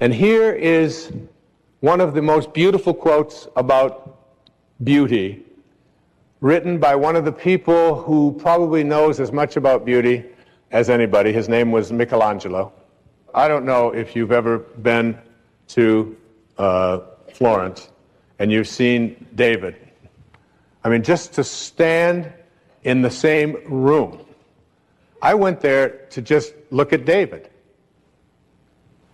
And here is one of the most beautiful quotes about beauty, written by one of the people who probably knows as much about beauty as anybody. His name was Michelangelo. I don't know if you've ever been to Florence and you've seen David. I mean, just to stand in the same room. I went there to just look at David.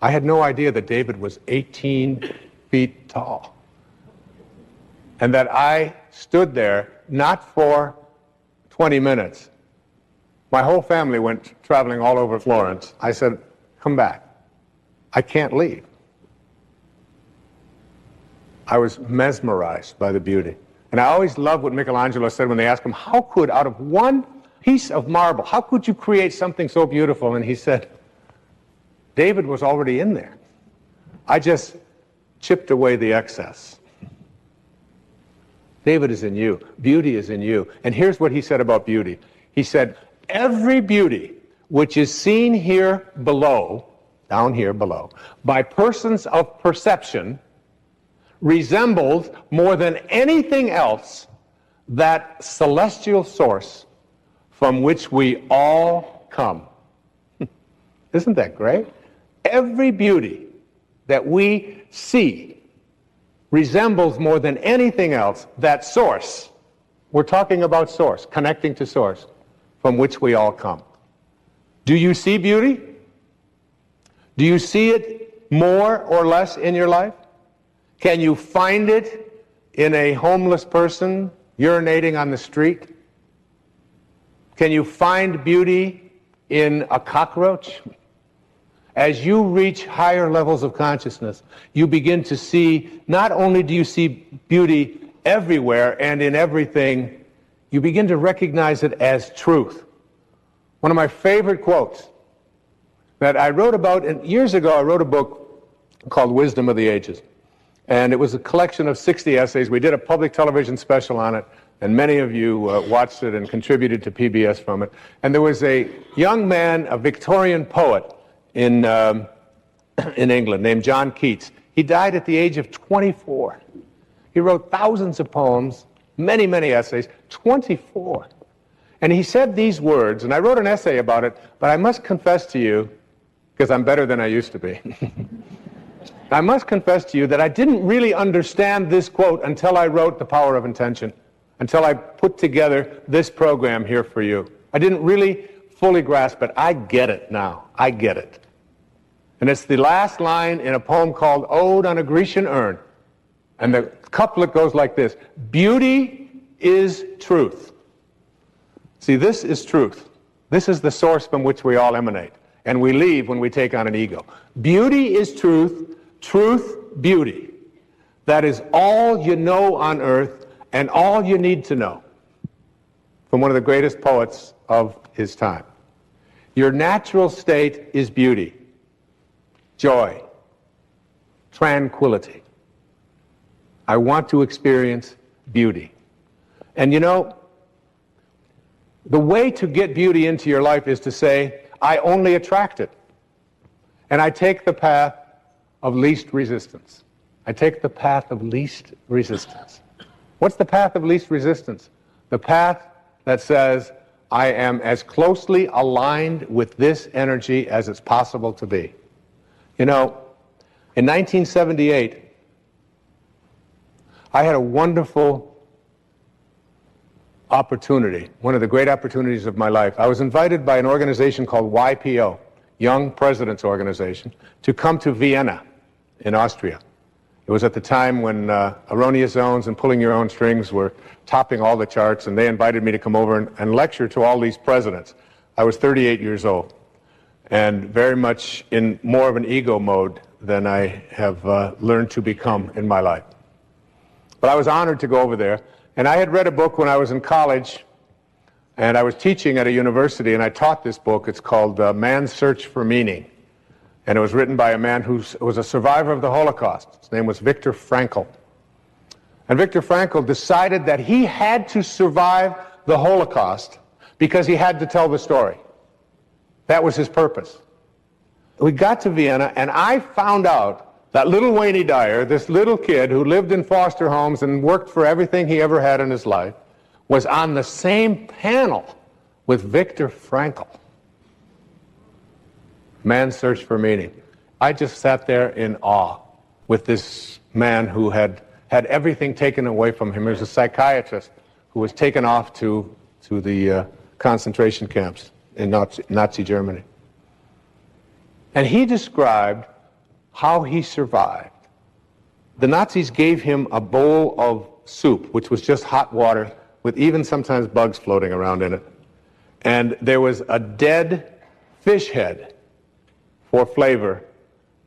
I had no idea that David was 18 feet tall. And that I stood there not for 20 minutes. My whole family went traveling all over Florence. I said, come back. I can't leave. I was mesmerized by the beauty. And I always loved what Michelangelo said when they asked him, how could, out of one piece of marble, how could you create something so beautiful? And he said, David was already in there. I just chipped away the excess. David is in you. Beauty is in you. And here's what he said about beauty. He said, every beauty which is seen here below, down here below, by persons of perception resembles more than anything else that celestial source from which we all come. Isn't that great? Every beauty that we see resembles more than anything else that source. We're talking about source, connecting to source, from which we all come. Do you see beauty? Do you see it more or less in your life? Can you find it in a homeless person urinating on the street? Can you find beauty in a cockroach? As you reach higher levels of consciousness, you begin to see, not only do you see beauty everywhere and in everything, you begin to recognize it as truth. One of my favorite quotes that I wrote about, and years ago I wrote a book called Wisdom of the Ages. And it was a collection of 60 essays. We did a public television special on it, and many of you watched it and contributed to PBS from it. And there was a young man, a Victorian poet, in England named John Keats. He died at the age of 24. He wrote thousands of poems, many, many essays, 24. And he said these words, and I wrote an essay about it, but I must confess to you, because I'm better than I used to be, I must confess to you that I didn't really understand this quote until I wrote The Power of Intention, until I put together this program here for you. I didn't really fully grasp it. I get it now. I get it. And it's the last line in a poem called Ode on a Grecian Urn. And the couplet goes like this: beauty is truth. See, this is truth. This is the source from which we all emanate. And we leave when we take on an ego. Beauty is truth. Truth, beauty. That is all you know on earth and all you need to know. From one of the greatest poets of his time. Your natural state is beauty, joy, tranquility. I want to experience beauty. And you know, the way to get beauty into your life is to say, I only attract it. And I take the path of least resistance. I take the path of least resistance. What's the path of least resistance? The path that says, I am as closely aligned with this energy as it's possible to be. You know, in 1978, I had a wonderful opportunity, one of the great opportunities of my life. I was invited by an organization called YPO, Young Presidents Organization, to come to Vienna in Austria. It was at the time when erroneous zones and pulling your own strings were topping all the charts, and they invited me to come over and lecture to all these presidents. I was 38 years old and very much in more of an ego mode than I have learned to become in my life. But I was honored to go over there, and I had read a book when I was in college, and I was teaching at a university, and I taught this book. It's called Man's Search for Meaning. And it was written by a man who was a survivor of the Holocaust. His name was Viktor Frankl. And Viktor Frankl decided that he had to survive the Holocaust because he had to tell the story. That was his purpose. we got to Vienna, and I found out that little Wayne Dyer, this little kid who lived in foster homes and worked for everything he ever had in his life, was on the same panel with Viktor Frankl. Man's Search for Meaning. I just sat there in awe with this man who had everything taken away from him. He was a psychiatrist who was taken off to the concentration camps in Nazi Germany. And he described how he survived. The Nazis gave him a bowl of soup, which was just hot water, with even sometimes bugs floating around in it. And there was a dead fish head for flavor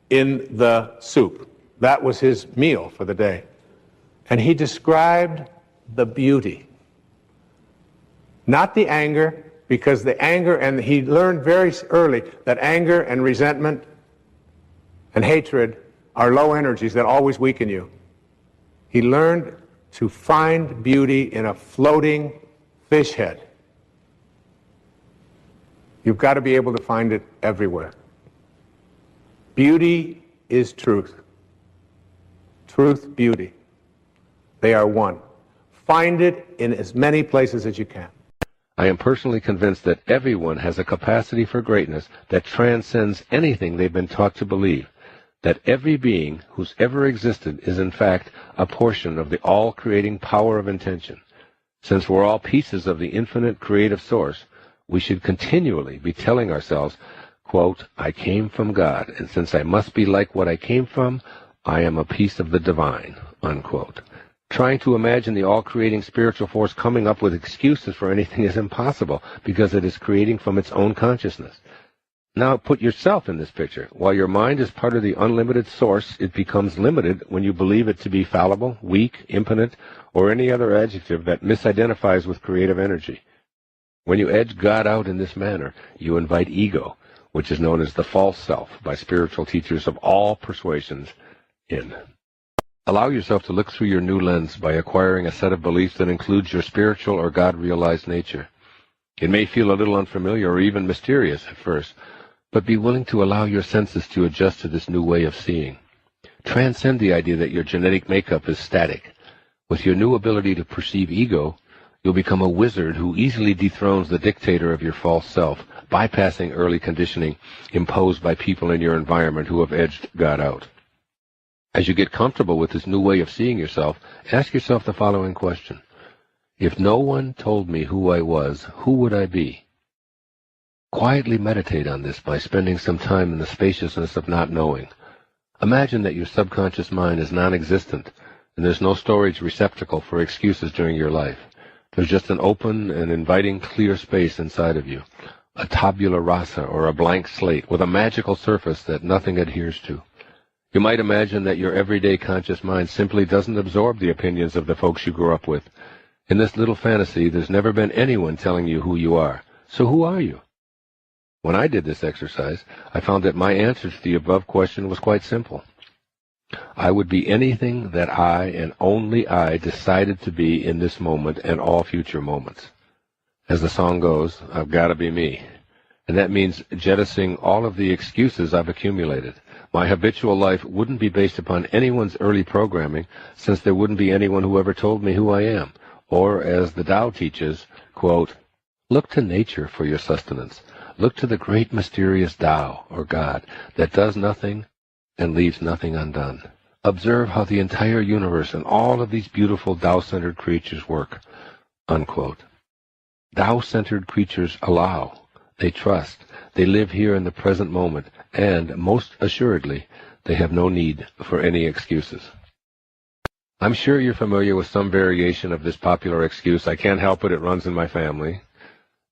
in the soup. That was his meal for the day. And he described the beauty, not the anger, because the anger, and he learned very early that anger and resentment and hatred are low energies that always weaken you. He learned to find beauty in a floating fish head. You've got to be able to find it everywhere. Beauty is truth. Truth, beauty. They are one. Find it in as many places as you can. I am personally convinced that everyone has a capacity for greatness that transcends anything they've been taught to believe, that every being who's ever existed is in fact a portion of the all-creating power of intention. Since we're all pieces of the infinite creative source, we should continually be telling ourselves, quote, I came from God, and since I must be like what I came from, I am a piece of the divine, unquote. Trying to imagine the all-creating spiritual force coming up with excuses for anything is impossible because it is creating from its own consciousness. Now put yourself in this picture. While your mind is part of the unlimited source, it becomes limited when you believe it to be fallible, weak, impotent, or any other adjective that misidentifies with creative energy. When you edge God out in this manner, you invite ego, which is known as the false self by spiritual teachers of all persuasions, in. Allow yourself to look through your new lens by acquiring a set of beliefs that includes your spiritual or God-realized nature. It may feel a little unfamiliar or even mysterious at first, but be willing to allow your senses to adjust to this new way of seeing. Transcend the idea that your genetic makeup is static. With your new ability to perceive ego, you'll become a wizard who easily dethrones the dictator of your false self, bypassing early conditioning imposed by people in your environment who have edged God out. As you get comfortable with this new way of seeing yourself, ask yourself the following question. If no one told me who I was, who would I be? Quietly meditate on this by spending some time in the spaciousness of not knowing. Imagine that your subconscious mind is non-existent, and there's no storage receptacle for excuses during your life. There's just an open and inviting clear space inside of you, a tabula rasa or a blank slate with a magical surface that nothing adheres to. You might imagine that your everyday conscious mind simply doesn't absorb the opinions of the folks you grew up with. In this little fantasy, there's never been anyone telling you who you are. So who are you? When I did this exercise, I found that my answer to the above question was quite simple. I would be anything that I and only I decided to be in this moment and all future moments. As the song goes, I've got to be me. And that means jettisoning all of the excuses I've accumulated. My habitual life wouldn't be based upon anyone's early programming, since there wouldn't be anyone who ever told me who I am. Or, as the Tao teaches, quote, look to nature for your sustenance. Look to the great mysterious Tao, or God, that does nothing and leaves nothing undone. Observe how the entire universe and all of these beautiful Tao-centered creatures work, unquote. Tao-centered creatures allow, they trust, they live here in the present moment, and, most assuredly, they have no need for any excuses. I'm sure you're familiar with some variation of this popular excuse, I can't help it, it runs in my family.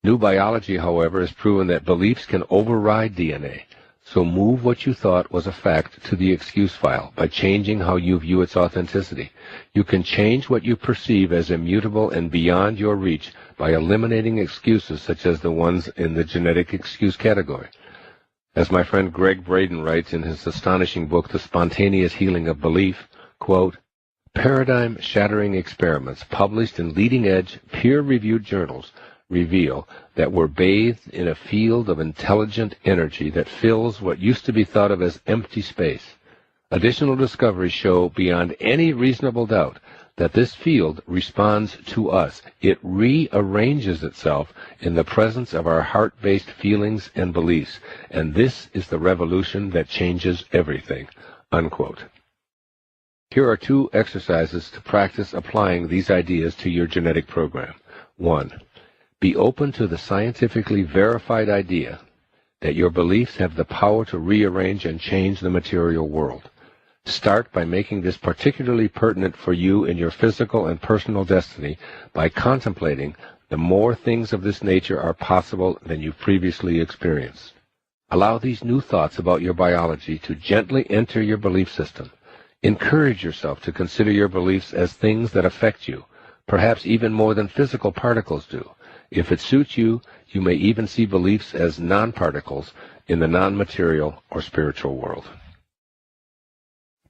New biology, however, has proven that beliefs can override DNA, so move what you thought was a fact to the excuse file by changing how you view its authenticity. You can change what you perceive as immutable and beyond your reach by eliminating excuses such as the ones in the genetic excuse category. As my friend Greg Braden writes in his astonishing book, The Spontaneous Healing of Belief, quote, paradigm-shattering experiments published in leading-edge, peer-reviewed journals reveal that we're bathed in a field of intelligent energy that fills what used to be thought of as empty space. Additional discoveries show beyond any reasonable doubt that this field responds to us. It rearranges itself in the presence of our heart-based feelings and beliefs, and this is the revolution that changes everything." Unquote. Here are 2 exercises to practice applying these ideas to your genetic program. 1. Be open to the scientifically verified idea that your beliefs have the power to rearrange and change the material world. Start by making this particularly pertinent for you in your physical and personal destiny by contemplating the more things of this nature are possible than you've previously experienced. Allow these new thoughts about your biology to gently enter your belief system. Encourage yourself to consider your beliefs as things that affect you, perhaps even more than physical particles do. If it suits you, you may even see beliefs as non-particles in the non-material or spiritual world.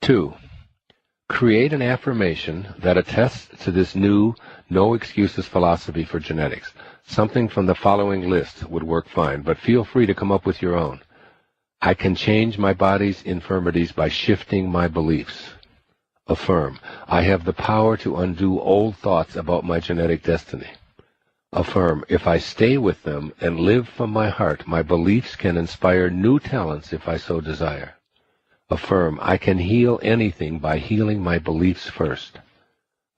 2. Create an affirmation that attests to this new no excuses philosophy for genetics. Something from the following list would work fine, but feel free to come up with your own. I can change my body's infirmities by shifting my beliefs. Affirm, I have the power to undo old thoughts about my genetic destiny. Affirm, if I stay with them and live from my heart, my beliefs can inspire new talents if I so desire. Affirm, I can heal anything by healing my beliefs first.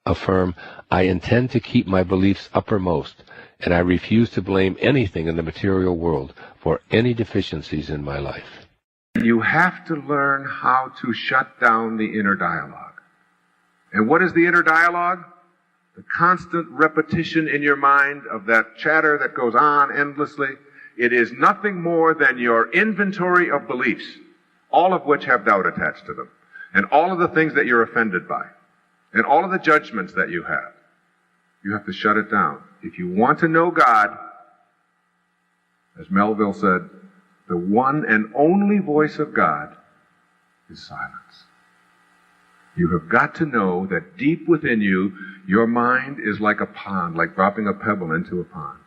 Affirm, I intend to keep my beliefs uppermost, and I refuse to blame anything in the material world for any deficiencies in my life. You have to learn how to shut down the inner dialogue. And what is the inner dialogue? The constant repetition in your mind of that chatter that goes on endlessly. It is nothing more than your inventory of beliefs, all of which have doubt attached to them, and all of the things that you're offended by, and all of the judgments that you have. You have to shut it down. If you want to know God, as Melville said, the one and only voice of God is silence. You have got to know that deep within you, your mind is like a pond, like dropping a pebble into a pond.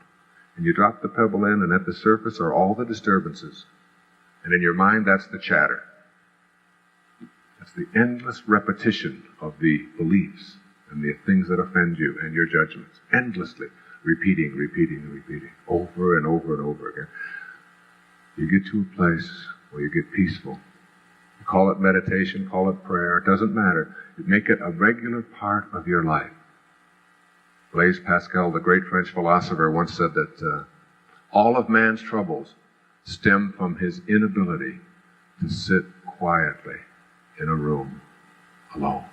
And you drop the pebble in, and at the surface are all the disturbances. And in your mind, that's the chatter. That's the endless repetition of the beliefs and the things that offend you and your judgments. Endlessly repeating, over and over and over again. You get to a place where you get peaceful. You call it meditation, call it prayer, it doesn't matter. You make it a regular part of your life. Blaise Pascal, the great French philosopher, once said that all of man's troubles stem from his inability to sit quietly in a room alone.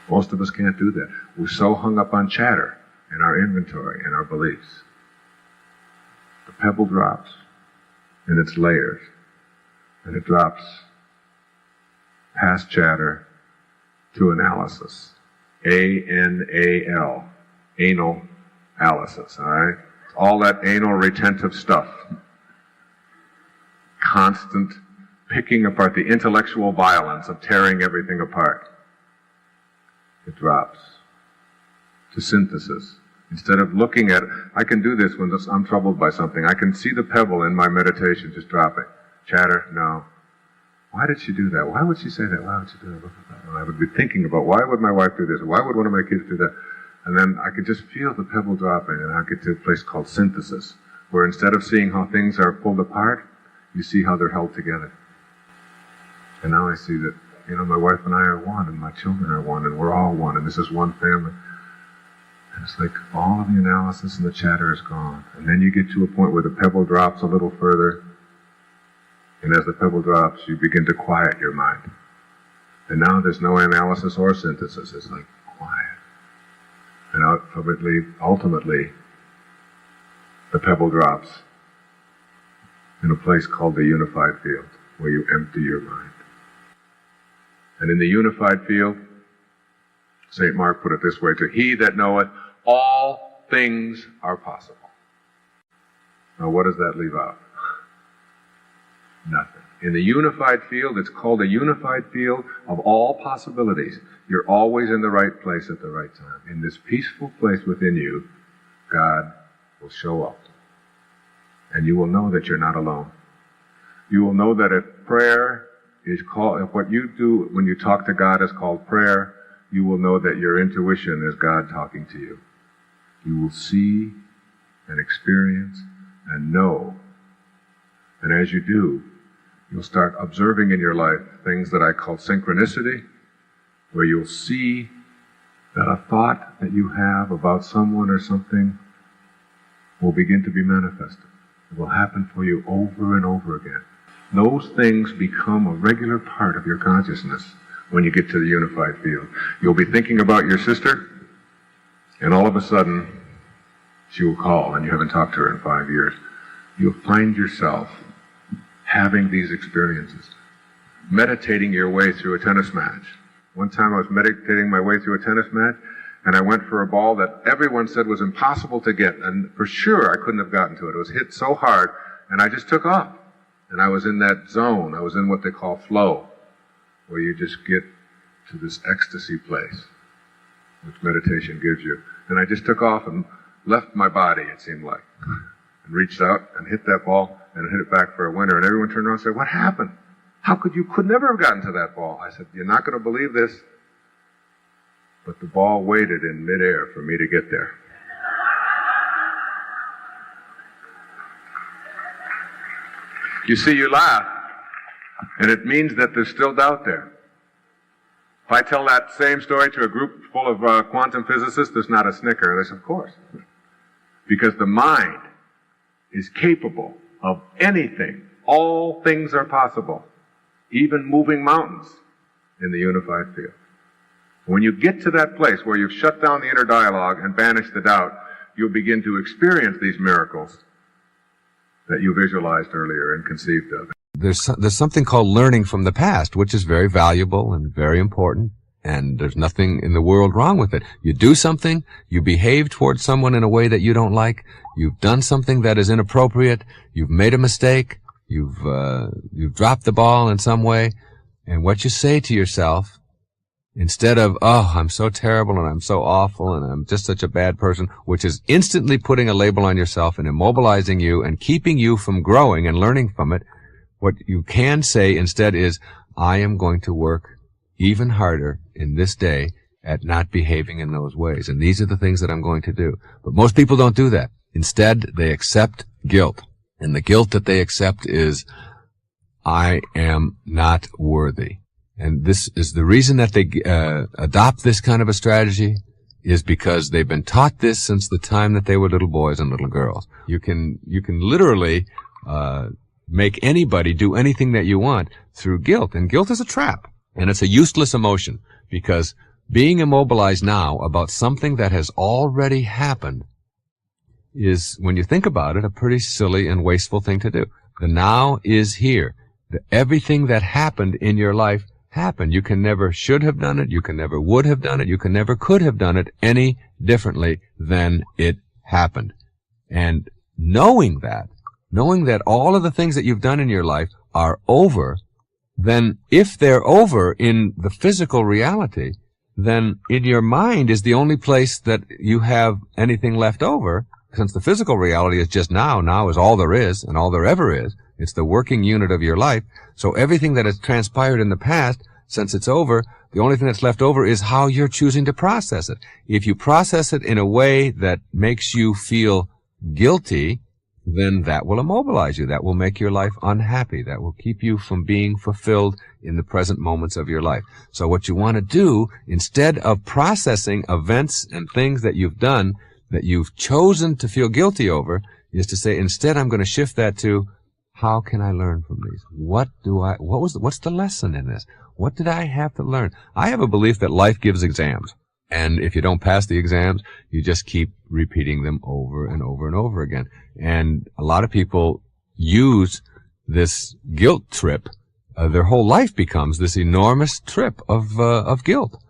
Most of us can't do that. We're so hung up on chatter and our inventory and our beliefs. The pebble drops in its layers, and it drops past chatter to analysis. A-N-A-L, anal analysis, all right? All that anal retentive stuff. Constant picking apart, the intellectual violence of tearing everything apart. It drops to synthesis. Instead of looking at it, I can do this when I'm troubled by something. I can see the pebble in my meditation just dropping. Chatter, no. Why did she do that? Why would she say that? Why would she do that? Look at that. And I would be thinking about, why would my wife do this? Why would one of my kids do that? And then I could just feel the pebble dropping, and I get to a place called synthesis, where instead of seeing how things are pulled apart, you see how they're held together. And now I see that, my wife and I are one, and my children are one, and we're all one, and this is one family. And it's like all of the analysis and the chatter is gone. And then you get to a point where the pebble drops a little further, and as the pebble drops, you begin to quiet your mind. And now there's no analysis or synthesis. It's like quiet. And ultimately, the pebble drops in a place called the unified field, where you empty your mind. And in the unified field, St. Mark put it this way, to he that knoweth all things are possible. Now what does that leave out? Nothing. In the unified field, it's called a unified field of all possibilities. You're always in the right place at the right time. In this peaceful place within you, God will show up. And you will know that you're not alone. You will know that if prayer is called, if what you do when you talk to God is called prayer, you will know that your intuition is God talking to you. You will see and experience and know. And as you do, you'll start observing in your life things that I call synchronicity, where you'll see that a thought that you have about someone or something will begin to be manifested. It will happen for you over and over again. Those things become a regular part of your consciousness when you get to the unified field. You'll be thinking about your sister, and all of a sudden, she will call, and you haven't talked to her in 5 years. You'll find yourself having these experiences, meditating your way through a tennis match. One time I was meditating my way through a tennis match, and I went for a ball that everyone said was impossible to get, and for sure I couldn't have gotten to it. It was hit so hard, and I just took off. And I was in that zone. I was in what they call flow, where you just get to this ecstasy place, which meditation gives you. And I just took off and left my body, it seemed like, and reached out and hit that ball and hit it back for a winner. And everyone turned around and said, "What happened? How could you could never have gotten to that ball?" I said, "You're not going to believe this, but the ball waited in midair for me to get there." You see, you laugh, and it means that there's still doubt there. If I tell that same story to a group full of quantum physicists, there's not a snicker. There's, of course. Because the mind is capable of anything. All things are possible, even moving mountains in the unified field. When you get to that place where you've shut down the inner dialogue and banished the doubt, you'll begin to experience these miracles that you visualized earlier and conceived of. There's something called learning from the past, which is very valuable and very important, and there's nothing in the world wrong with it. You do something, you behave towards someone in a way that you don't like, you've done something that is inappropriate, you've made a mistake, you've dropped the ball in some way, and what you say to yourself, instead of, "Oh, I'm so terrible and I'm so awful and I'm just such a bad person," which is instantly putting a label on yourself and immobilizing you and keeping you from growing and learning from it, what you can say instead is, "I am going to work even harder in this day at not behaving in those ways. And these are the things that I'm going to do." But most people don't do that. Instead, they accept guilt. And the guilt that they accept is, "I am not worthy." And this is the reason that they adopt this kind of a strategy, is because they've been taught this since the time that they were little boys and little girls. You can literally make anybody do anything that you want through guilt. And guilt is a trap. And it's a useless emotion, because being immobilized now about something that has already happened is, when you think about it, a pretty silly and wasteful thing to do. The now is here. Everything that happened in your life happened. You can never should have done it. You can never would have done it. You can never could have done it any differently than it happened. And knowing that all of the things that you've done in your life are over, then if they're over in the physical reality, then in your mind is the only place that you have anything left over, since the physical reality is just now. Now is all there is and all there ever is. It's the working unit of your life. So everything that has transpired in the past, since it's over, the only thing that's left over is how you're choosing to process it. If you process it in a way that makes you feel guilty, then that will immobilize you. That will make your life unhappy. That will keep you from being fulfilled in the present moments of your life. So what you want to do, instead of processing events and things that you've done that you've chosen to feel guilty over, is to say, instead I'm going to shift that to, how can I learn from these? What's the lesson in this? What did I have to learn? I have a belief that life gives exams. And if you don't pass the exams, you just keep repeating them over and over and over again. And a lot of people use this guilt trip. Their whole life becomes this enormous trip of guilt.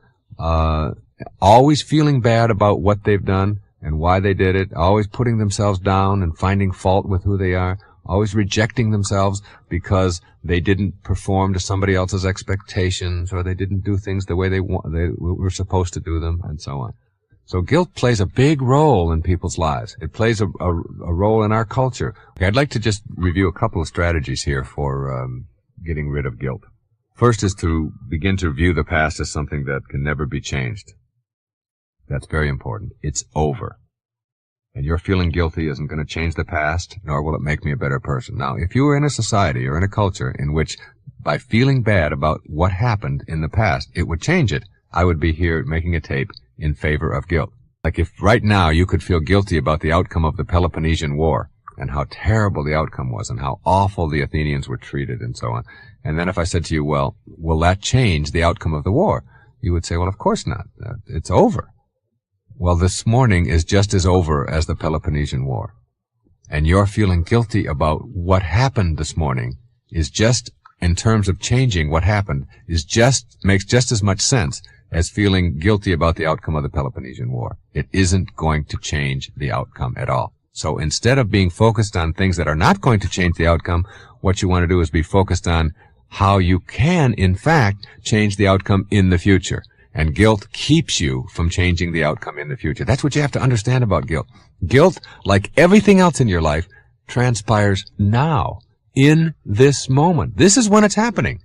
Always feeling bad about what they've done and why they did it. Always putting themselves down and finding fault with who they are. Always rejecting themselves because they didn't perform to somebody else's expectations, or they didn't do things the way they were supposed to do them, and so on. So guilt plays a big role in people's lives. It plays a role in our culture. Okay, I'd like to just review a couple of strategies here for getting rid of guilt. First is to begin to view the past as something that can never be changed. That's very important. It's over. And your feeling guilty isn't going to change the past, nor will it make me a better person. Now, if you were in a society or in a culture in which by feeling bad about what happened in the past, it would change it, I would be here making a tape in favor of guilt. Like if right now you could feel guilty about the outcome of the Peloponnesian War and how terrible the outcome was and how awful the Athenians were treated and so on. And then if I said to you, well, will that change the outcome of the war? You would say, well, of course not. It's over. Well, this morning is just as over as the Peloponnesian War. And your feeling guilty about what happened this morning is just, in terms of changing what happened, makes just as much sense as feeling guilty about the outcome of the Peloponnesian War. It isn't going to change the outcome at all. So instead of being focused on things that are not going to change the outcome, what you want to do is be focused on how you can, in fact, change the outcome in the future. And guilt keeps you from changing the outcome in the future. That's what you have to understand about guilt. Guilt, like everything else in your life, transpires now, in this moment. This is when it's happening.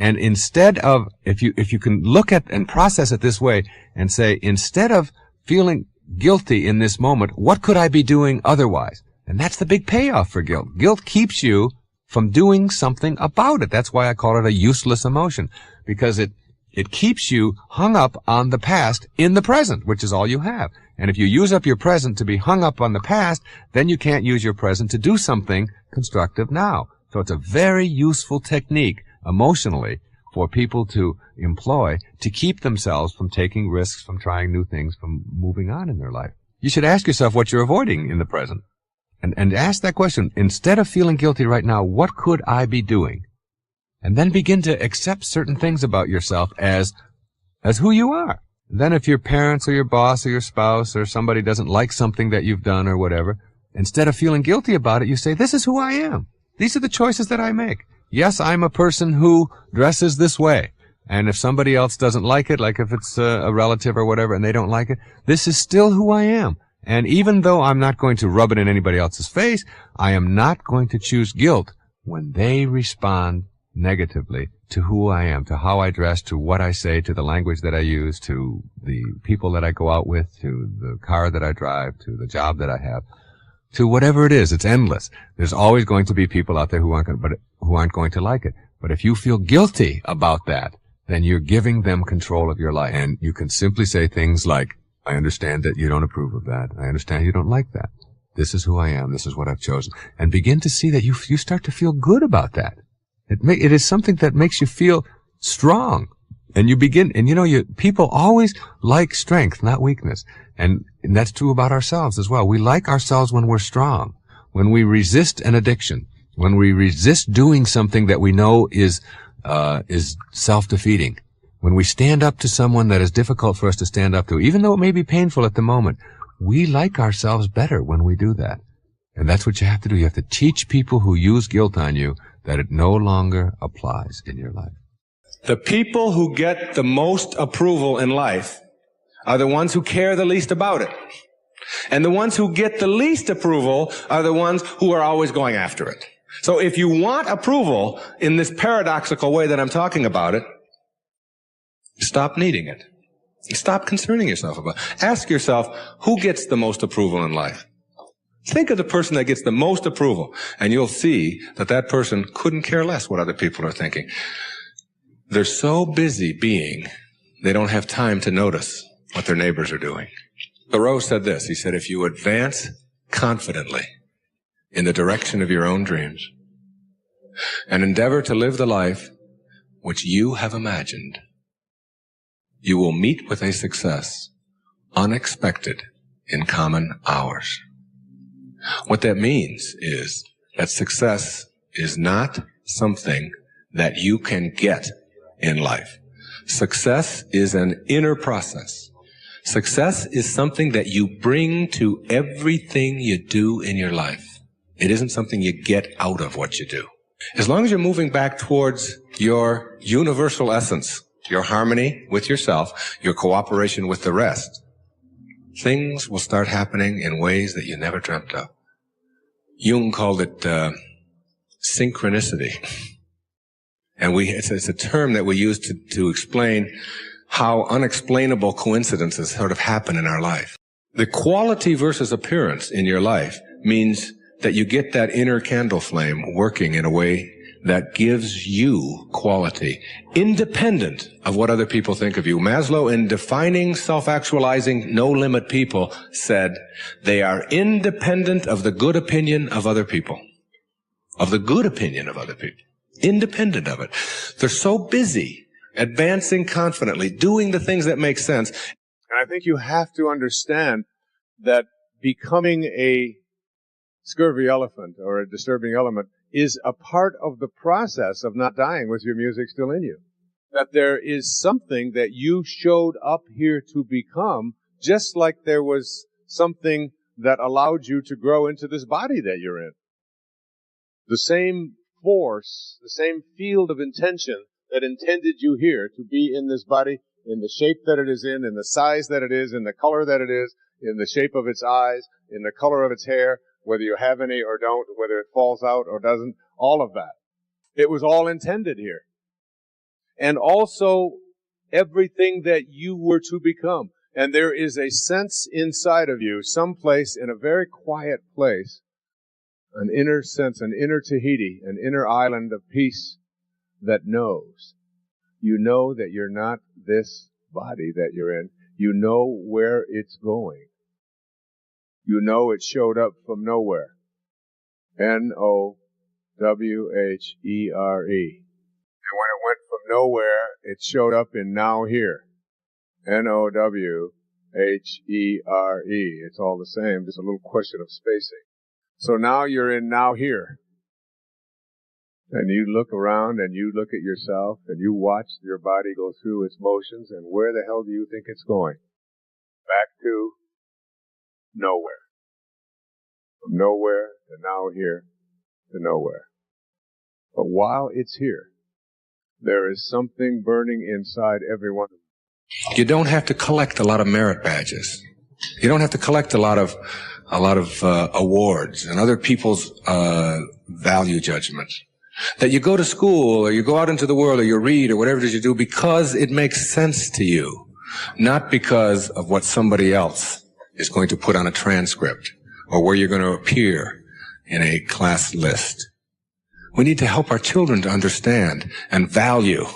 And instead of, if you can look at and process it this way and say, instead of feeling guilty in this moment, what could I be doing otherwise? And that's the big payoff for guilt. Guilt keeps you from doing something about it. That's why I call it a useless emotion, because it keeps you hung up on the past in the present, which is all you have. And if you use up your present to be hung up on the past, then you can't use your present to do something constructive now. So it's a very useful technique emotionally for people to employ to keep themselves from taking risks, from trying new things, from moving on in their life. You should ask yourself what you're avoiding in the present. And ask that question. Instead of feeling guilty right now, what could I be doing? And then begin to accept certain things about yourself as who you are. Then if your parents or your boss or your spouse or somebody doesn't like something that you've done or whatever, instead of feeling guilty about it, you say, this is who I am. These are the choices that I make. Yes, I'm a person who dresses this way. And if somebody else doesn't like it, like if it's a relative or whatever, and they don't like it, this is still who I am. And even though I'm not going to rub it in anybody else's face, I am not going to choose guilt when they respond negatively to who I am, to how I dress, to what I say, to the language that I use, to the people that I go out with, to the car that I drive, to the job that I have, to whatever it is. It's endless. There's always going to be people out there who aren't going to like it. But if you feel guilty about that, then you're giving them control of your life. And you can simply say things like, I understand that you don't approve of that. I understand you don't like that. This is who I am. This is what I've chosen. And begin to see that you start to feel good about that. It is something that makes you feel strong. And you begin, and people always like strength, not weakness. And that's true about ourselves as well. We like ourselves when we're strong, when we resist an addiction, when we resist doing something that we know is self-defeating, when we stand up to someone that is difficult for us to stand up to, even though it may be painful at the moment. We like ourselves better when we do that. And that's what you have to do. You have to teach people who use guilt on you that it no longer applies in your life. The people who get the most approval in life are the ones who care the least about it. And the ones who get the least approval are the ones who are always going after it. So if you want approval in this paradoxical way that I'm talking about it, stop needing it. Stop concerning yourself about it. Ask yourself, who gets the most approval in life? Think of the person that gets the most approval, and you'll see that that person couldn't care less what other people are thinking. They're so busy being, they don't have time to notice what their neighbors are doing. Thoreau said this. He said, if you advance confidently in the direction of your own dreams and endeavor to live the life which you have imagined, you will meet with a success unexpected in common hours. What that means is that success is not something that you can get in life. Success is an inner process. Success is something that you bring to everything you do in your life. It isn't something you get out of what you do. As long as you're moving back towards your universal essence, your harmony with yourself, your cooperation with the rest, things will start happening in ways that you never dreamt of. Jung called it synchronicity. And it's a term that we use to explain how unexplainable coincidences sort of happen in our life. The quality versus appearance in your life means that you get that inner candle flame working in a way that gives you quality, independent of what other people think of you. Maslow, in defining self-actualizing, no-limit people, said they are independent of the good opinion of other people. Of the good opinion of other people. Independent of it. They're so busy advancing confidently, doing the things that make sense. And I think you have to understand that becoming a scurvy elephant or a disturbing element is a part of the process of not dying with your music still in you. That there is something that you showed up here to become, just like there was something that allowed you to grow into this body that you're in. The same force, the same field of intention that intended you here to be in this body, in the shape that it is in the size that it is, in the color that it is, in the shape of its eyes, in the color of its hair, whether you have any or don't, whether it falls out or doesn't, all of that. It was all intended here. And also everything that you were to become. And there is a sense inside of you, someplace in a very quiet place, an inner sense, an inner Tahiti, an inner island of peace that knows. You know that you're not this body that you're in. You know where it's going. You know it showed up from nowhere. Nowhere. And when it went from nowhere, it showed up in now here. Nowhere. It's all the same, just a little question of spacing. So now you're in now here. And you look around and you look at yourself and you watch your body go through its motions, and where the hell do you think it's going? Back to nowhere. From nowhere to now here to nowhere. But while it's here, there is something burning inside every one of them. You don't have to collect a lot of merit badges. You don't have to collect a lot of awards and other people's value judgments. That you go to school or you go out into the world or you read or whatever it is you do because it makes sense to you, not because of what somebody else is going to put on a transcript or where you're going to appear in a class list. We need to help our children to understand and value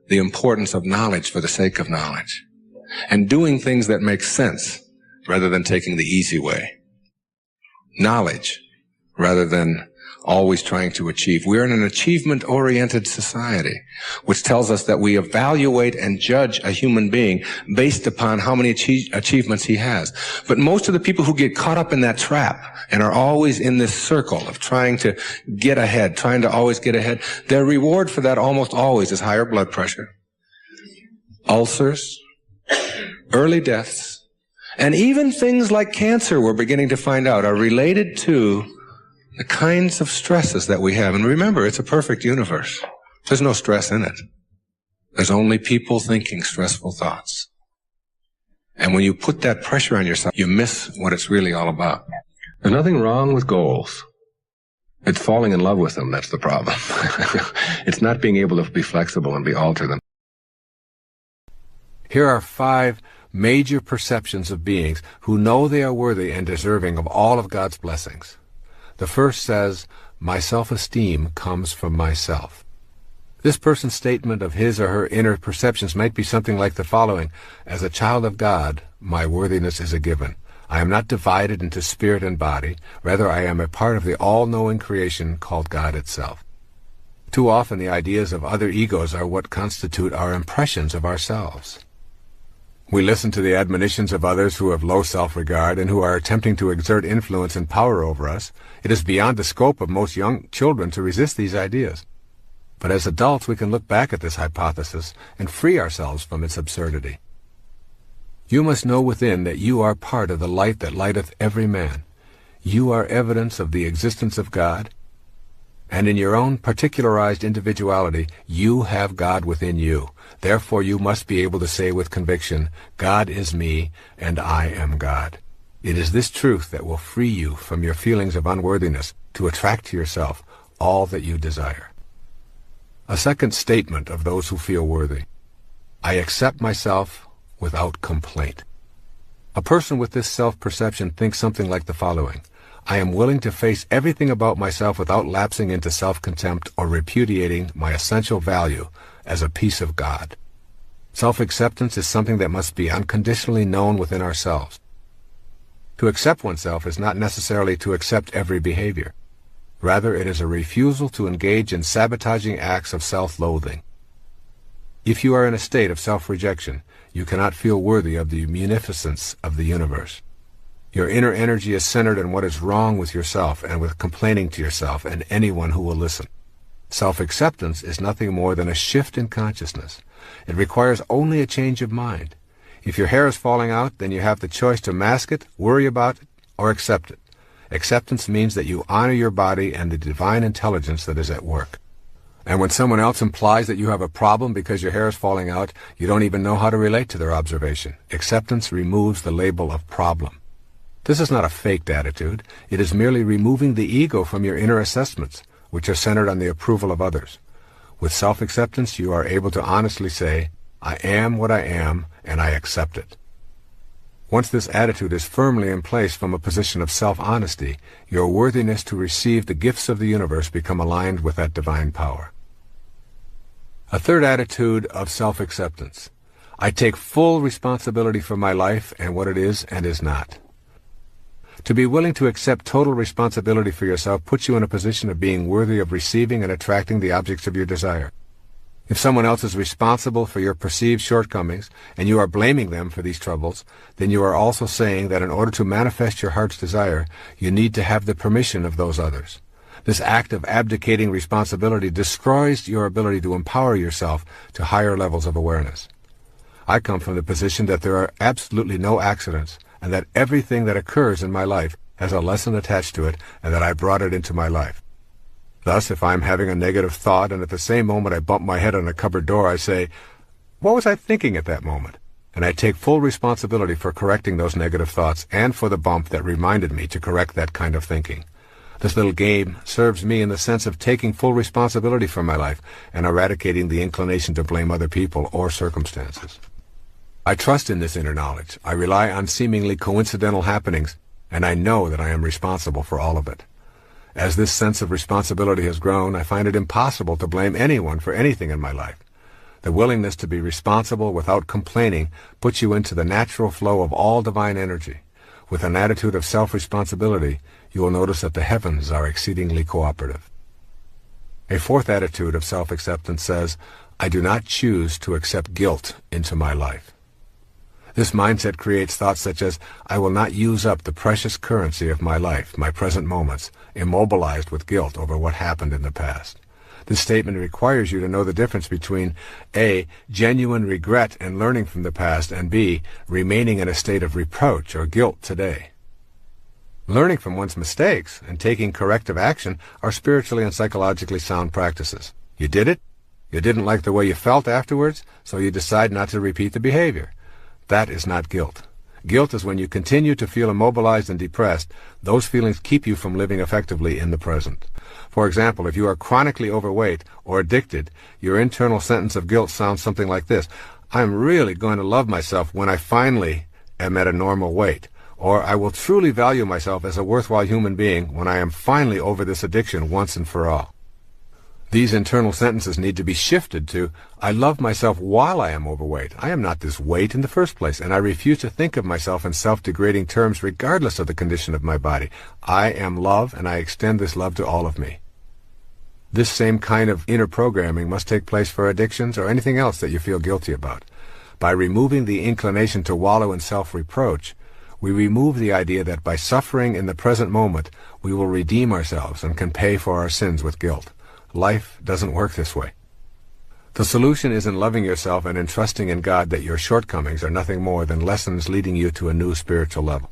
the importance of knowledge for the sake of knowledge and doing things that make sense rather than taking the easy way. Knowledge rather than always trying to achieve. We're in an achievement-oriented society, which tells us that we evaluate and judge a human being based upon how many achievements he has. But most of the people who get caught up in that trap and are always in this circle of trying to get ahead, trying to always get ahead, their reward for that almost always is higher blood pressure, ulcers, early deaths, and even things like cancer, we're beginning to find out, are related to the kinds of stresses that we have. And remember, it's a perfect universe. There's no stress in it. There's only people thinking stressful thoughts. And when you put that pressure on yourself, you miss what it's really all about. There's nothing wrong with goals. It's falling in love with them that's the problem. It's not being able to be flexible and alter them. Here are 5 major perceptions of beings who know they are worthy and deserving of all of God's blessings. The first says, my self-esteem comes from myself. This person's statement of his or her inner perceptions might be something like the following. As a child of God, my worthiness is a given. I am not divided into spirit and body. Rather, I am a part of the all-knowing creation called God itself. Too often, the ideas of other egos are what constitute our impressions of ourselves. We listen to the admonitions of others who have low self-regard and who are attempting to exert influence and power over us. It is beyond the scope of most young children to resist these ideas. But as adults, we can look back at this hypothesis and free ourselves from its absurdity. You must know within that you are part of the light that lighteth every man. You are evidence of the existence of God. And in your own particularized individuality, you have God within you. Therefore, you must be able to say with conviction, God is me, and I am God. It is this truth that will free you from your feelings of unworthiness to attract to yourself all that you desire. A second statement of those who feel worthy. I accept myself without complaint. A person with this self-perception thinks something like the following. I am willing to face everything about myself without lapsing into self-contempt or repudiating my essential value as a piece of God. Self-acceptance is something that must be unconditionally known within ourselves. To accept oneself is not necessarily to accept every behavior. Rather, it is a refusal to engage in sabotaging acts of self-loathing. If you are in a state of self-rejection, you cannot feel worthy of the munificence of the universe. Your inner energy is centered on what is wrong with yourself and with complaining to yourself and anyone who will listen. Self-acceptance is nothing more than a shift in consciousness. It requires only a change of mind. If your hair is falling out, then you have the choice to mask it, worry about it, or accept it. Acceptance means that you honor your body and the divine intelligence that is at work. And when someone else implies that you have a problem because your hair is falling out, you don't even know how to relate to their observation. Acceptance removes the label of problem. This is not a faked attitude. It is merely removing the ego from your inner assessments, which are centered on the approval of others. With self-acceptance, you are able to honestly say, I am what I am, and I accept it. Once this attitude is firmly in place from a position of self-honesty, your worthiness to receive the gifts of the universe become aligned with that divine power. A third attitude of self-acceptance. I take full responsibility for my life and what it is and is not. To be willing to accept total responsibility for yourself puts you in a position of being worthy of receiving and attracting the objects of your desire. If someone else is responsible for your perceived shortcomings, and you are blaming them for these troubles, then you are also saying that in order to manifest your heart's desire, you need to have the permission of those others. This act of abdicating responsibility destroys your ability to empower yourself to higher levels of awareness. I come from the position that there are absolutely no accidents, and that everything that occurs in my life has a lesson attached to it, and that I brought it into my life. Thus, if I am having a negative thought, and at the same moment I bump my head on a cupboard door, I say, what was I thinking at that moment? And I take full responsibility for correcting those negative thoughts and for the bump that reminded me to correct that kind of thinking. This little game serves me in the sense of taking full responsibility for my life and eradicating the inclination to blame other people or circumstances. I trust in this inner knowledge. I rely on seemingly coincidental happenings, and I know that I am responsible for all of it. As this sense of responsibility has grown, I find it impossible to blame anyone for anything in my life. The willingness to be responsible without complaining puts you into the natural flow of all divine energy. With an attitude of self-responsibility, you will notice that the heavens are exceedingly cooperative. A fourth attitude of self-acceptance says, I do not choose to accept guilt into my life. This mindset creates thoughts such as, I will not use up the precious currency of my life, my present moments, immobilized with guilt over what happened in the past. This statement requires you to know the difference between A, genuine regret and learning from the past, and B, remaining in a state of reproach or guilt today. Learning from one's mistakes and taking corrective action are spiritually and psychologically sound practices. You did it, you didn't like the way you felt afterwards, so you decide not to repeat the behavior. That is not guilt. Guilt is when you continue to feel immobilized and depressed. Those feelings keep you from living effectively in the present. For example, if you are chronically overweight or addicted, your internal sentence of guilt sounds something like this. I'm really going to love myself when I finally am at a normal weight. Or I will truly value myself as a worthwhile human being when I am finally over this addiction once and for all. These internal sentences need to be shifted to, I love myself while I am overweight. I am not this weight in the first place, and I refuse to think of myself in self-degrading terms regardless of the condition of my body. I am love, and I extend this love to all of me. This same kind of inner programming must take place for addictions or anything else that you feel guilty about. By removing the inclination to wallow in self-reproach, we remove the idea that by suffering in the present moment, we will redeem ourselves and can pay for our sins with guilt. Life doesn't work this way. The solution is in loving yourself and in trusting in God that your shortcomings are nothing more than lessons leading you to a new spiritual level.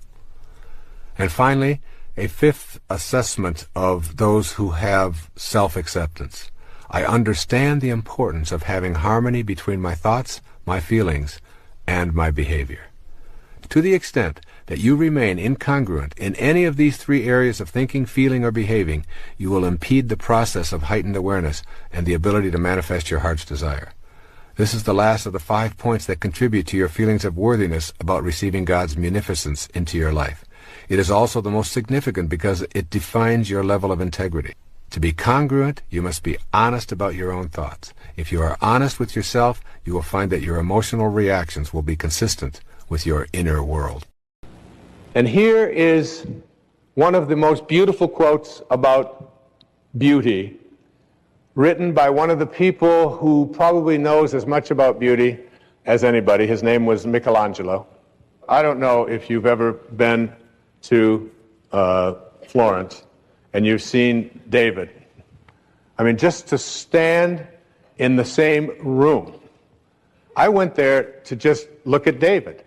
And finally, a fifth assessment of those who have self-acceptance. I understand the importance of having harmony between my thoughts, my feelings, and my behavior. To the extent that you remain incongruent in any of these three areas of thinking, feeling, or behaving, you will impede the process of heightened awareness and the ability to manifest your heart's desire. This is the last of the 5 points that contribute to your feelings of worthiness about receiving God's munificence into your life. It is also the most significant because it defines your level of integrity. To be congruent, you must be honest about your own thoughts. If you are honest with yourself, you will find that your emotional reactions will be consistent with your inner world. And here is one of the most beautiful quotes about beauty, written by one of the people who probably knows as much about beauty as anybody. His name was Michelangelo. I don't know if you've ever been to Florence and you've seen David. I mean, just to stand in the same room. I went there to just look at David.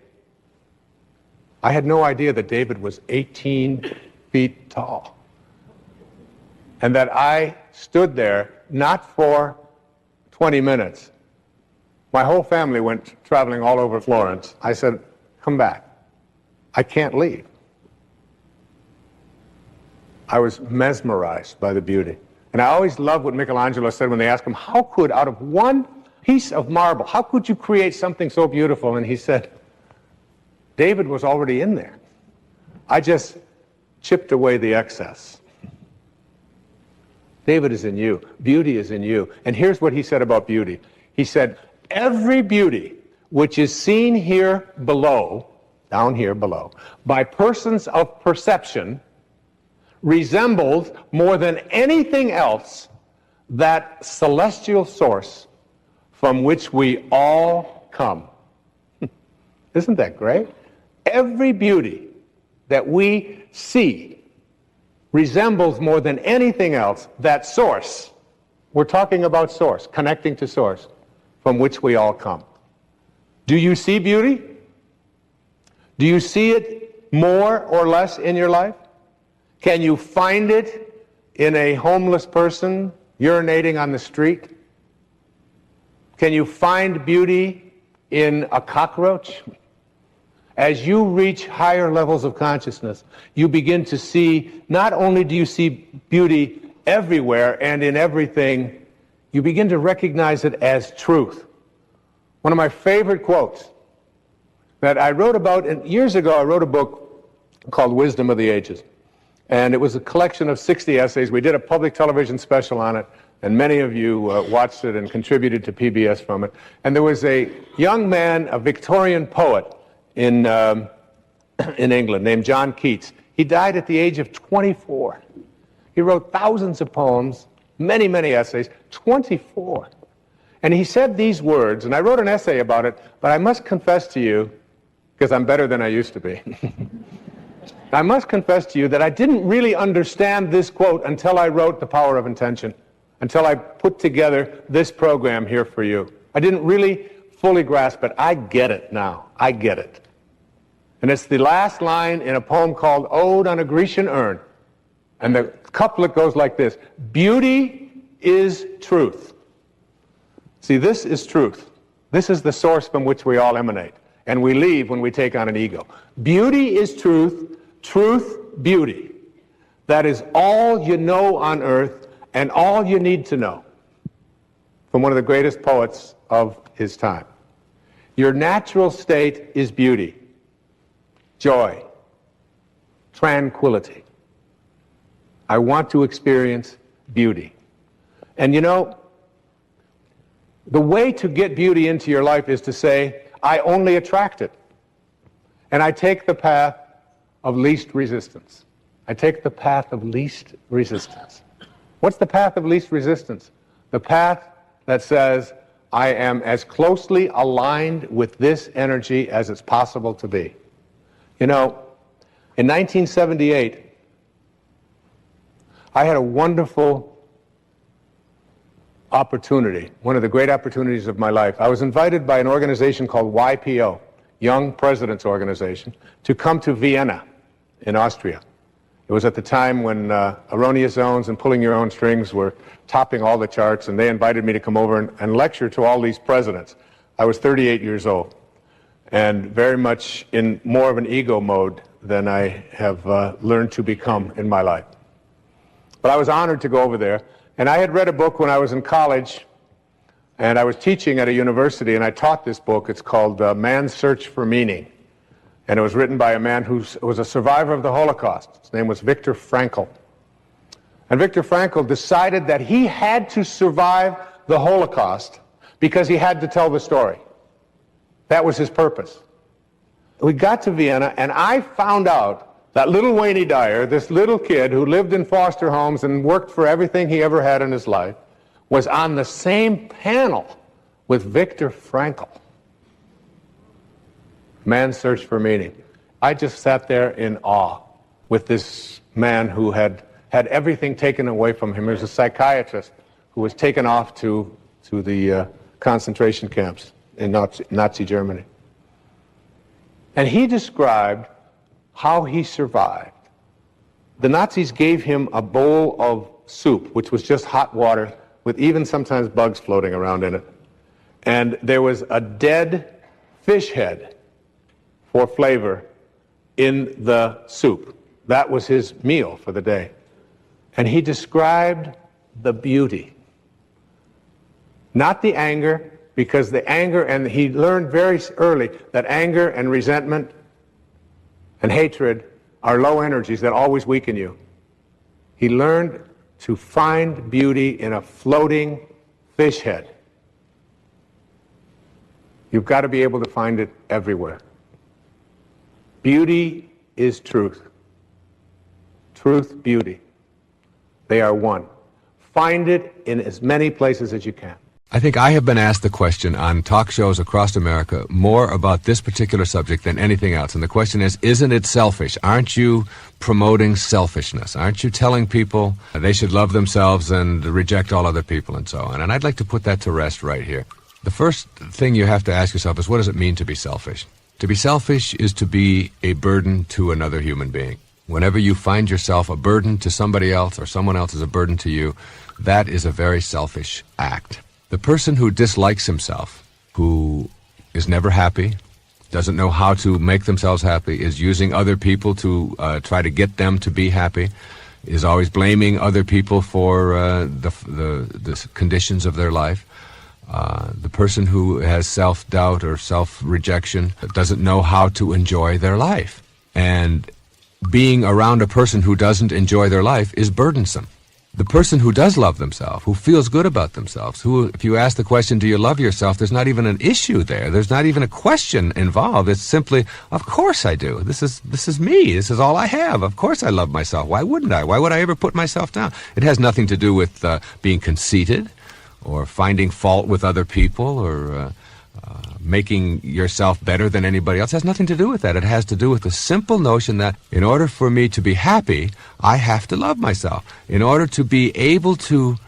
I had no idea that David was 18 feet tall. And that I stood there not for 20 minutes. My whole family went traveling all over Florence. I said, come back. I can't leave. I was mesmerized by the beauty. And I always loved what Michelangelo said when they asked him, how could, out of one piece of marble, how could you create something so beautiful? And he said, David was already in there. I just chipped away the excess. David is in you. Beauty is in you. And here's what he said about beauty. He said, every beauty which is seen here below, down here below, by persons of perception resembles more than anything else that celestial source from which we all come. Isn't that great? Every beauty that we see resembles more than anything else that source. We're talking about source, connecting to source, from which we all come. Do you see beauty? Do you see it more or less in your life? Can you find it in a homeless person urinating on the street? Can you find beauty in a cockroach? As you reach higher levels of consciousness, you begin to see, not only do you see beauty everywhere and in everything, you begin to recognize it as truth. One of my favorite quotes that I wrote about, and years ago I wrote a book called Wisdom of the Ages. And it was a collection of 60 essays. We did a public television special on it, and many of you watched it and contributed to PBS from it. And there was a young man, a Victorian poet in England named John Keats. He died at the age of 24. He wrote thousands of poems, many, many essays, 24. And he said these words, and I wrote an essay about it, but I must confess to you, because I'm better than I used to be, I must confess to you that I didn't really understand this quote until I wrote The Power of Intention, until I put together this program here for you. I didn't really fully grasp it. I get it now. I get it. And it's the last line in a poem called Ode on a Grecian Urn. And the couplet goes like this: beauty is truth. See, this is truth. This is the source from which we all emanate. And we leave when we take on an ego. Beauty is truth. Truth, beauty. That is all you know on earth and all you need to know. From one of the greatest poets of his time. Your natural state is beauty, joy, tranquility. I want to experience beauty. And you know, the way to get beauty into your life is to say, I only attract it. And I take the path of least resistance. I take the path of least resistance. What's the path of least resistance? The path that says, I am as closely aligned with this energy as it's possible to be. You know, in 1978, I had a wonderful opportunity, one of the great opportunities of my life. I was invited by an organization called YPO, Young Presidents Organization, to come to Vienna in Austria It was at the time when erroneous zones and pulling your own strings were topping all the charts, and they invited me to come over and lecture to all these presidents. I was 38 years old and very much in more of an ego mode than I have learned to become in my life. But I was honored to go over there, and I had read a book when I was in college, and I was teaching at a university, and I taught this book. It's called Man's Search for Meaning, and it was written by a man who was a survivor of the Holocaust. His name was Viktor Frankl. And Viktor Frankl decided that he had to survive the Holocaust because he had to tell the story. That was his purpose. We got to Vienna, and I found out that little Wayne Dyer, this little kid who lived in foster homes and worked for everything he ever had in his life, was on the same panel with Viktor Frankl. Man's Search for Meaning. I just sat there in awe with this man who had everything taken away from him. He was a psychiatrist who was taken off to the concentration camps in Nazi Germany. And he described how he survived. The Nazis gave him a bowl of soup, which was just hot water with even sometimes bugs floating around in it. And there was a dead fish head for flavor in the soup. That was his meal for the day. And he described the beauty, not the anger, because the anger, and he learned very early that anger and resentment and hatred are low energies that always weaken you. He learned to find beauty in a floating fish head. You've got to be able to find it everywhere. Beauty is truth. Truth, beauty. They are one. Find it in as many places as you can. I think I have been asked the question on talk shows across America more about this particular subject than anything else. And the question is, isn't it selfish? Aren't you promoting selfishness? Aren't you telling people they should love themselves and reject all other people and so on? And I'd like to put that to rest right here. The first thing you have to ask yourself is, what does it mean to be selfish? To be selfish is to be a burden to another human being. Whenever you find yourself a burden to somebody else or someone else is a burden to you, that is a very selfish act. The person who dislikes himself, who is never happy, doesn't know how to make themselves happy, is using other people to try to get them to be happy, is always blaming other people for the conditions of their life. The person who has self-doubt or self-rejection doesn't know how to enjoy their life. And being around a person who doesn't enjoy their life is burdensome. The person who does love themselves, who feels good about themselves, who, if you ask the question, do you love yourself, there's not even an issue there. There's not even a question involved. It's simply, of course I do. This is me. This is all I have. Of course I love myself. Why wouldn't I? Why would I ever put myself down? It has nothing to do with being conceited or finding fault with other people or making yourself better than anybody else. It has nothing to do with that. It has to do with the simple notion that in order for me to be happy, I have to love myself. In order to be able to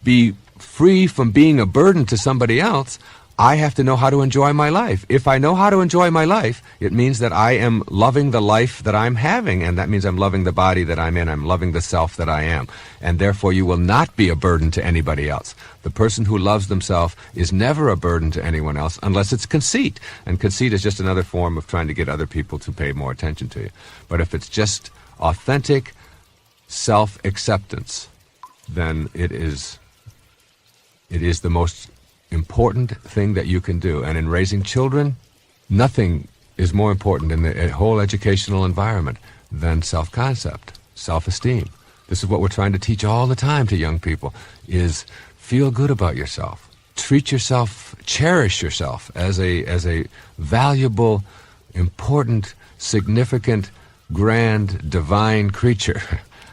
be free from being a burden to somebody else, I have to know how to enjoy my life. If I know how to enjoy my life, it means that I am loving the life that I'm having, and that means I'm loving the body that I'm in. I'm loving the self that I am. And therefore, you will not be a burden to anybody else. The person who loves themselves is never a burden to anyone else unless it's conceit. And conceit is just another form of trying to get other people to pay more attention to you. But if it's just authentic self-acceptance, then it is the most important thing that you can do. And in raising children, nothing is more important in the whole educational environment than self-concept, self-esteem. This is what we're trying to teach all the time to young people, is feel good about yourself. Treat yourself, cherish yourself as a valuable, important, significant, grand, divine creature,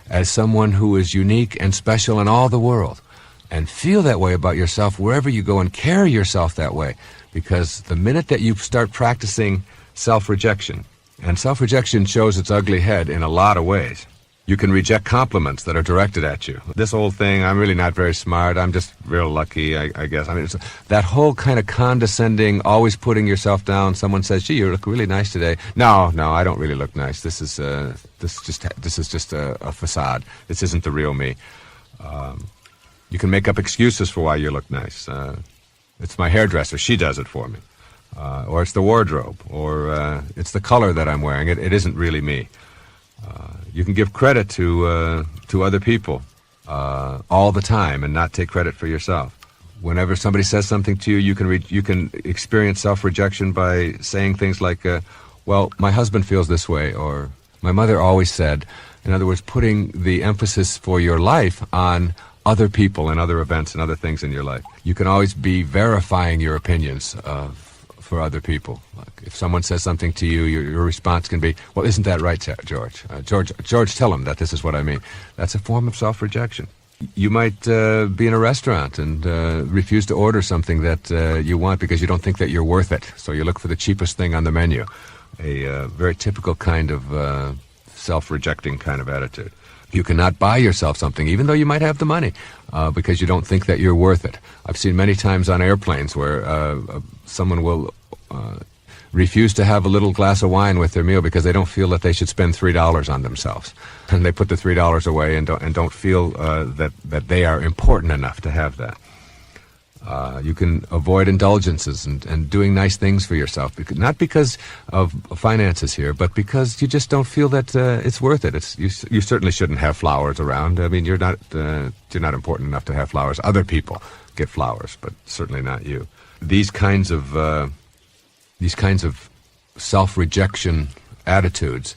as someone who is unique and special in all the world. And feel that way about yourself wherever you go, and carry yourself that way. Because the minute that you start practicing self-rejection, and self-rejection shows its ugly head in a lot of ways. You can reject compliments that are directed at you. This old thing, I'm really not very smart, I'm just real lucky, I guess. I mean, it's that whole kind of condescending, always putting yourself down. Someone says, gee, you look really nice today. No, I don't really look nice. This is just a facade. This isn't the real me. You can make up excuses for why you look nice. It's my hairdresser, she does it for me. Or it's the wardrobe, or it's the color that I'm wearing. It isn't really me. You can give credit to other people all the time and not take credit for yourself. Whenever somebody says something to you, you can experience self-rejection by saying things like, well, my husband feels this way, or my mother always said. In other words, putting the emphasis for your life on other people and other events and other things in your life. You can always be verifying your opinions for other people. Like if someone says something to you, your response can be, well, isn't that right, George? George, tell him that this is what I mean. That's a form of self-rejection. You might be in a restaurant and refuse to order something that you want because you don't think that you're worth it. So you look for the cheapest thing on the menu. A very typical kind of self-rejecting kind of attitude. You cannot buy yourself something, even though you might have the money, because you don't think that you're worth it. I've seen many times on airplanes where someone will refuse to have a little glass of wine with their meal because they don't feel that they should spend $3 on themselves. And they put the $3 away and don't feel that they are important enough to have that. You can avoid indulgences and doing nice things for yourself, not because of finances here, but because you just don't feel that it's worth it. You certainly shouldn't have flowers around. I mean, you're not important enough to have flowers. Other people get flowers, but certainly not you. These kinds of self-rejection attitudes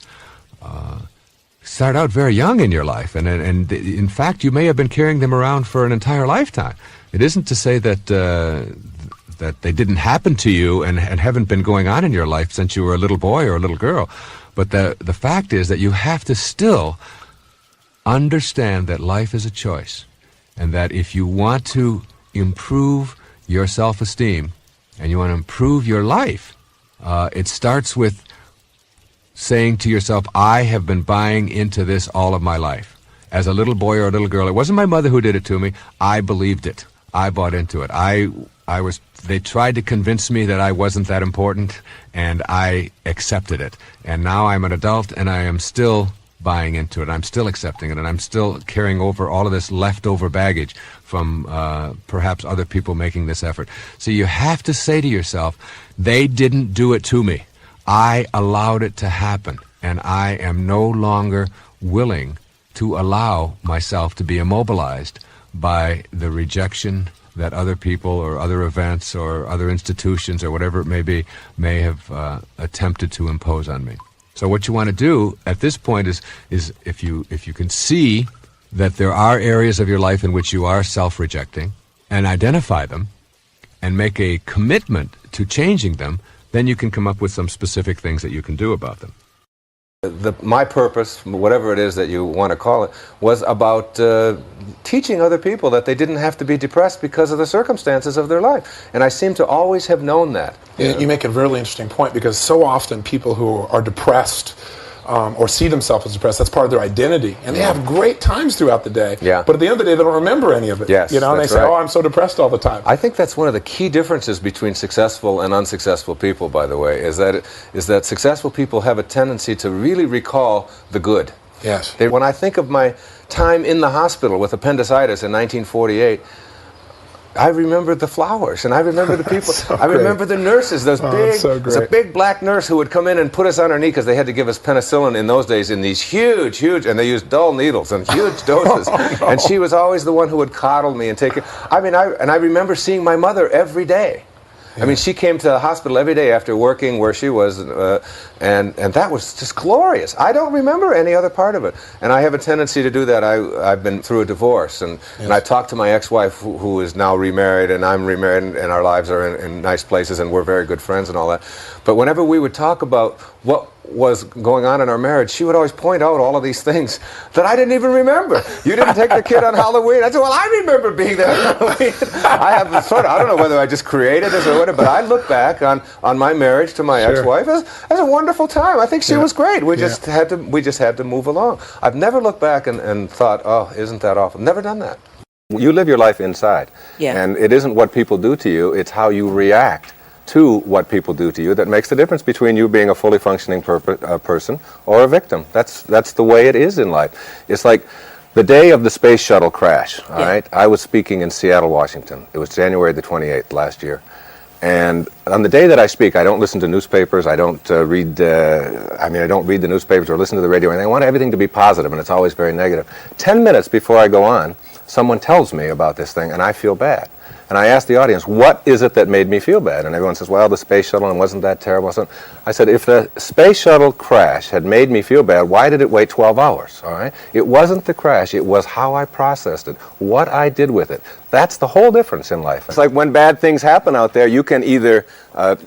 start out very young in your life, and in fact, you may have been carrying them around for an entire lifetime. It isn't to say that that they didn't happen to you and haven't been going on in your life since you were a little boy or a little girl, but the fact is that you have to still understand that life is a choice, and that if you want to improve your self-esteem and you want to improve your life, it starts with saying to yourself, I have been buying into this all of my life. As a little boy or a little girl, it wasn't my mother who did it to me. I believed it. I bought into it. They tried to convince me that I wasn't that important, and I accepted it. And now I'm an adult, and I am still buying into it. I'm still accepting it, and I'm still carrying over all of this leftover baggage from perhaps other people making this effort. So you have to say to yourself, they didn't do it to me. I allowed it to happen, and I am no longer willing to allow myself to be immobilized by the rejection that other people or other events or other institutions or whatever it may be may have attempted to impose on me. So what you want to do at this point is if you can see that there are areas of your life in which you are self-rejecting and identify them and make a commitment to changing them, then you can come up with some specific things that you can do about them. My purpose, whatever it is that you want to call it, was about teaching other people that they didn't have to be depressed because of the circumstances of their life. And I seem to always have known that. You make a really interesting point, because so often people who are depressed or see themselves as depressed, that's part of their identity. And they have great times throughout the day. Yeah. But at the end of the day, they don't remember any of it. Yes, and they say, oh, I'm so depressed all the time. I think that's one of the key differences between successful and unsuccessful people, by the way, is that successful people have a tendency to really recall the good. Yes. When I think of my time in the hospital with appendicitis in 1948, I remember the flowers, and I remember the people. I remember the nurses. There's a big black nurse who would come in and put us on her knee because they had to give us penicillin in those days in these huge, and they used dull needles and huge doses. And she was always the one who would coddle me and take it. I mean, I remember seeing my mother every day. I mean, she came to the hospital every day after working where she was, and that was just glorious. I don't remember any other part of it, and I have a tendency to do that. I've been through a divorce, and I talked to my ex-wife, who is now remarried, and I'm remarried, and our lives are in nice places, and we're very good friends and all that. But whenever we would talk about what was going on in our marriage, she would always point out all of these things that I didn't even remember. You didn't take the kid on Halloween. I said, well, I remember being there on Halloween. I have I don't know whether I just created this or whatever, but I look back on my marriage to my ex-wife as a wonderful time. I think she was great. We just had to move along. I've never looked back and thought, oh, isn't that awful? Never done that. You live your life inside. Yeah. And it isn't what people do to you, it's how you react to what people do to you that makes the difference between you being a fully functioning person or a victim. That's the way it is in life. It's like the day of the space shuttle crash, all right? I was speaking in Seattle, Washington. It was January the 28th last year. And on the day that I speak, I don't listen to newspapers. I don't read the newspapers or listen to the radio. And I want everything to be positive, and it's always very negative. 10 minutes before I go on, someone tells me about this thing, and I feel bad. And I asked the audience, what is it that made me feel bad? And everyone says, well, the space shuttle, and wasn't that terrible? So I said, if the space shuttle crash had made me feel bad, why did it wait 12 hours? All right? It wasn't the crash. It was how I processed it, what I did with it. That's the whole difference in life. It's like when bad things happen out there, you can either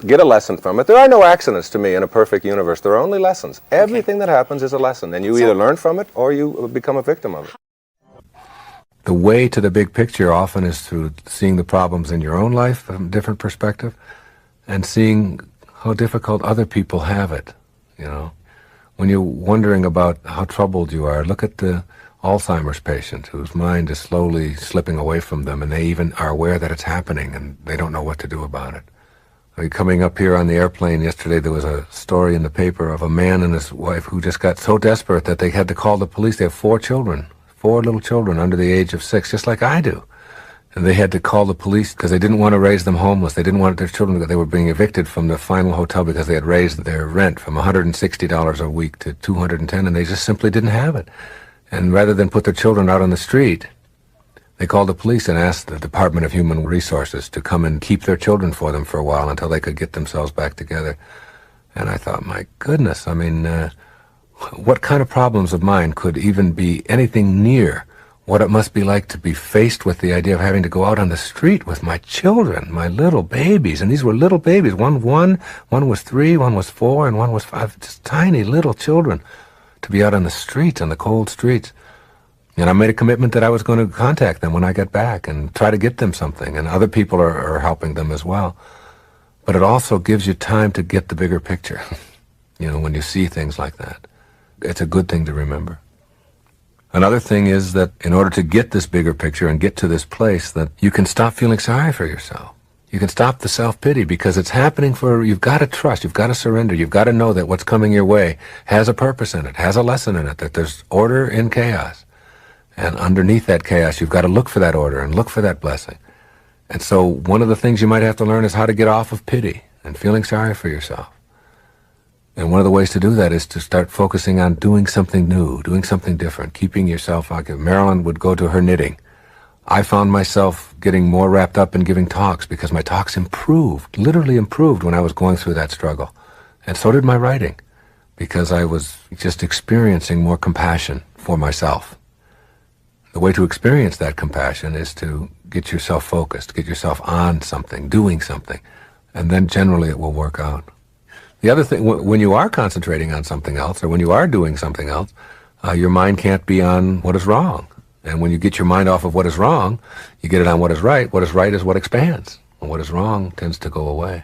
get a lesson from it. There are no accidents to me in a perfect universe. There are only lessons. Everything that happens is a lesson, and you either learn from it or you become a victim of it. The way to the big picture often is through seeing the problems in your own life from a different perspective and seeing how difficult other people have it, you know. When you're wondering about how troubled you are, look at the Alzheimer's patient whose mind is slowly slipping away from them, and they even are aware that it's happening and they don't know what to do about it. I mean, coming up here on the airplane yesterday, there was a story in the paper of a man and his wife who just got so desperate that they had to call the police. They have 4 children. 4 little children under the age of 6, just like I do. And they had to call the police because they didn't want to raise them homeless. They didn't want their children, they were being evicted from the final hotel because they had raised their rent from $160 a week to $210, and they just simply didn't have it. And rather than put their children out on the street, they called the police and asked the Department of Human Resources to come and keep their children for them for a while until they could get themselves back together. And I thought, my goodness, I mean, what kind of problems of mine could even be anything near what it must be like to be faced with the idea of having to go out on the street with my children, my little babies. And these were little babies. One was 3, one was 4, and one was 5. Just tiny little children to be out on the streets, on the cold streets. And I made a commitment that I was going to contact them when I got back and try to get them something. And other people are helping them as well. But it also gives you time to get the bigger picture, you know, when you see things like that. It's a good thing to remember. Another thing is that in order to get this bigger picture and get to this place, that you can stop feeling sorry for yourself. You can stop the self-pity because it's happening you've got to trust, you've got to surrender, you've got to know that what's coming your way has a purpose in it, has a lesson in it, that there's order in chaos. And underneath that chaos, you've got to look for that order and look for that blessing. And so one of the things you might have to learn is how to get off of pity and feeling sorry for yourself. And one of the ways to do that is to start focusing on doing something new, doing something different, keeping yourself occupied. Marilyn would go to her knitting. I found myself getting more wrapped up in giving talks because my talks improved, literally improved when I was going through that struggle. And so did my writing, because I was just experiencing more compassion for myself. The way to experience that compassion is to get yourself focused, get yourself on something, doing something, and then generally it will work out. The other thing, when you are concentrating on something else, or when you are doing something else, your mind can't be on what is wrong. And when you get your mind off of what is wrong, you get it on what is right. What is right is what expands, and what is wrong tends to go away.